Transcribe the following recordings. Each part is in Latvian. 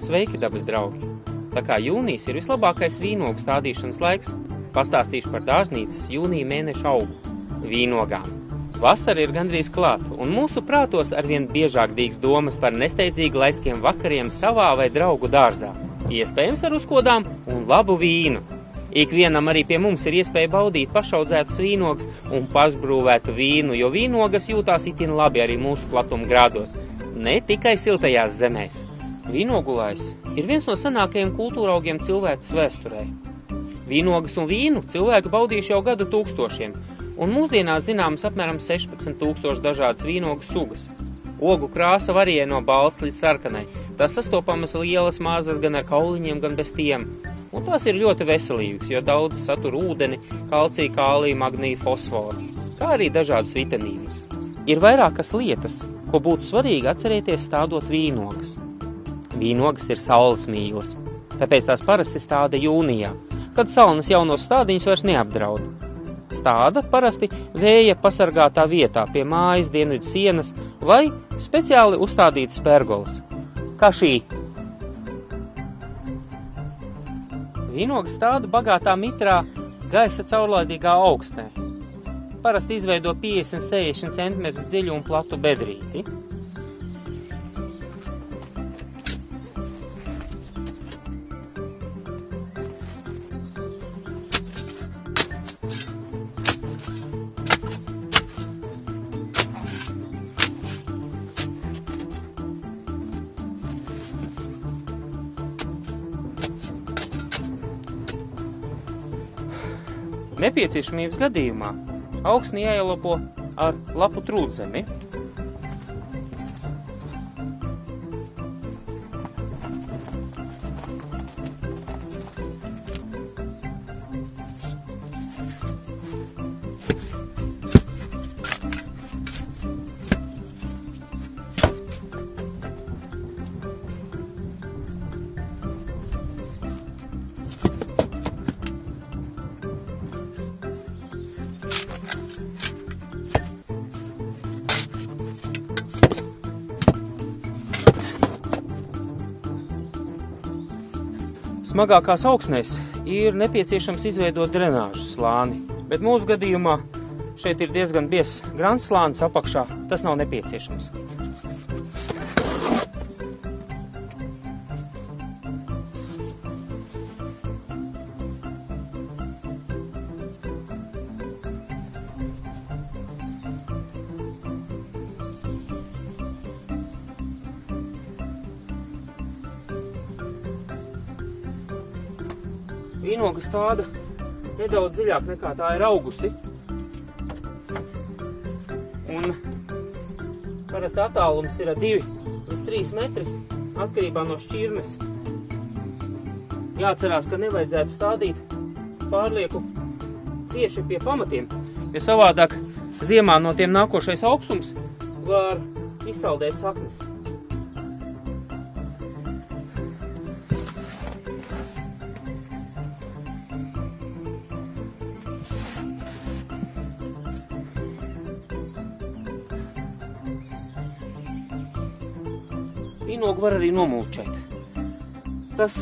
Sveiki, dabas draugi! Tā kā jūnijas ir vislabākais vīnogu stādīšanas laiks, pastāstīšu par dārznīcas jūnija mēneša augu – vīnogām. Vasara ir gandrīz klāt, un mūsu prātos arvien biežāk dīgs domas par nesteidzīgi laiskiem vakariem savā vai draugu dārzā, iespējams ar uzkodām un labu vīnu. Ikvienam arī pie mums ir iespēja baudīt pašaudzētas vīnogas un pašbrūvētu vīnu, jo vīnogas jūtās itin labi arī mūsu platuma grādos, ne tikai siltajās zemēs. Vīnogulājs ir viens no senākajiem kultūraugiem cilvēces vēsturē. Vīnogas un vīnu cilvēki baudījuši jau gadu tūkstošiem, un mūsdienās zināmas apmēram 16,000 dažādas vīnogu sugas. Ogu krāsa varijē no baltas līdz sarkanai, tās sastopamas lielas mazas gan ar kauliņiem, gan bez tiem. Un tās ir ļoti veselīgas, jo daudz satur ūdeni, kalciju, kāliju, magniju, fosforu, kā arī dažādas vitamīnus. Ir vairākas lietas, ko būtu svarīgi atcerēties stādot vīnogas. Vīnogas ir saules mīlas, tāpēc tās parasti stāda jūnijā, kad saules jaunos stādiņus vairs neapdraud. Stāda parasti vēja pasargātā vietā pie mājas dienvidu sienas vai speciāli uzstādītas pergolas, kā šī. Vīnogas stāda bagātā mitrā gaisa caurlaidīgā augstnē. Parasti izveido 50-60 cm dziļu un platu bedrīti. Nepieciešamības gadījumā augsni jāielapo ar lapu trūdzemi. Smagākās augsnēs ir nepieciešams izveidot drenāžas slāni, bet mūsu gadījumā šeit ir diezgan biezs grants slānis apakšā, tas nav nepieciešams. Vīnoga stāda nedaudz dziļāk nekā tā ir augusi, un parasti attālums ir 2 līdz 3 metri atkarībā no šķirnes. Jāatcerās, ka nevajadzētu stādīt pārlieku cieši pie pamatiem, jo savādāk ziemā no tiem nākošais augstums var izsaldēt saknes. Vīnogu var arī nomulčēt. Tas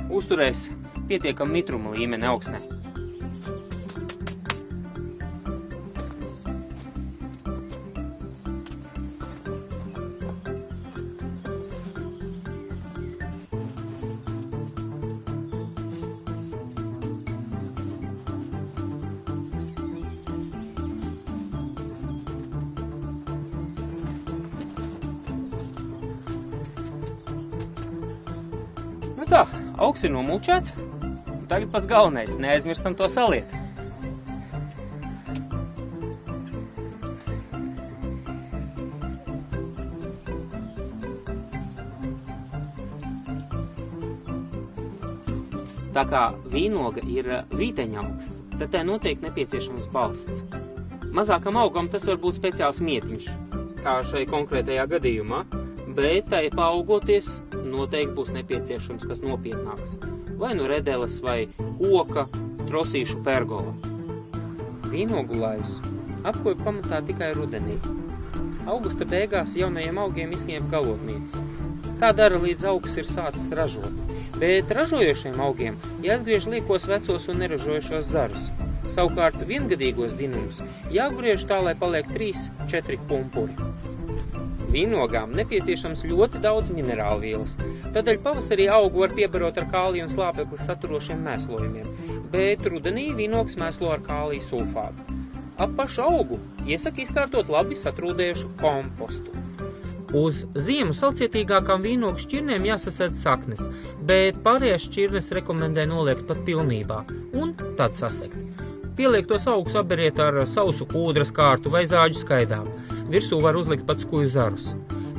uzturēs pietiekam mitruma līmeni augsnē. Nu tā, augs ir nomulčēts, un tagad pats galvenais, neaizmirstam to saliet. Tā kā vīnoga ir vīteņaugs, tad tai noteikti nepieciešams balsts. Mazākam augam tas var būt speciāls mietiņš, kā šai konkrētajā gadījumā, bet tai paaugoties noteikti būs nepieciešams kas nopietnāks. Vai nu redeles, vai koka, trosīšu pergola. Vīnogulājus apkoja pamatā tikai rudenī. Augusta beigās jaunajiem augiem izkniep galotnieces. Tā dara līdz augs ir sācis ražot. Bet ražojošiem augiem jāatgriež liekos vecos un neražojušos zarus. Savukārt viengadīgos dzinumus jāgriež tā, lai paliek 3-4 pumpuri. Vīnogām nepieciešams ļoti daudz minerālvielas, tādēļ pavasarī augu var piebarot ar kāliju un slāpekli saturošiem mēslojumiem, bet rudenī vīnogs mēslo ar kāliju sulfātu. Ap pašu augu iesaka izkārtot labi satrūdējušu kompostu. Uz ziemu salcietīgākām vīnogu šķirnēm jāsasēdz saknes, bet pārējās šķirnes rekomendē noliekt pat pilnībā un tad sasekt. Pieliektos augus apberiet ar sausu kūdras kārtu vai zāģu skaidām. Virsū var uzlikt pat skuju zarus.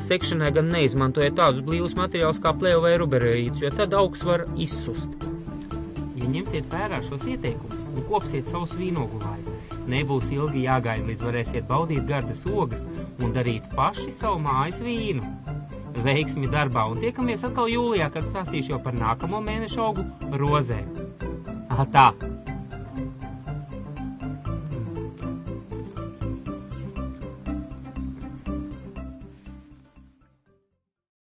Sekšanai gan neizmantojiet tādus blīvus materiālus kā plēvu vai ruberītus, jo tad augs var izsust. Ja ņemsiet vērā šos ieteikumus un kopsiet savus vīnogulājus, nebūs ilgi jāgaida, līdz varēsiet baudīt gardas ogas un darīt paši savu mājas vīnu. Veiksmi darbā un tiekamies atkal jūlijā, kad stāstīšu jau par nākamo mēnešu augu rozē. Tā!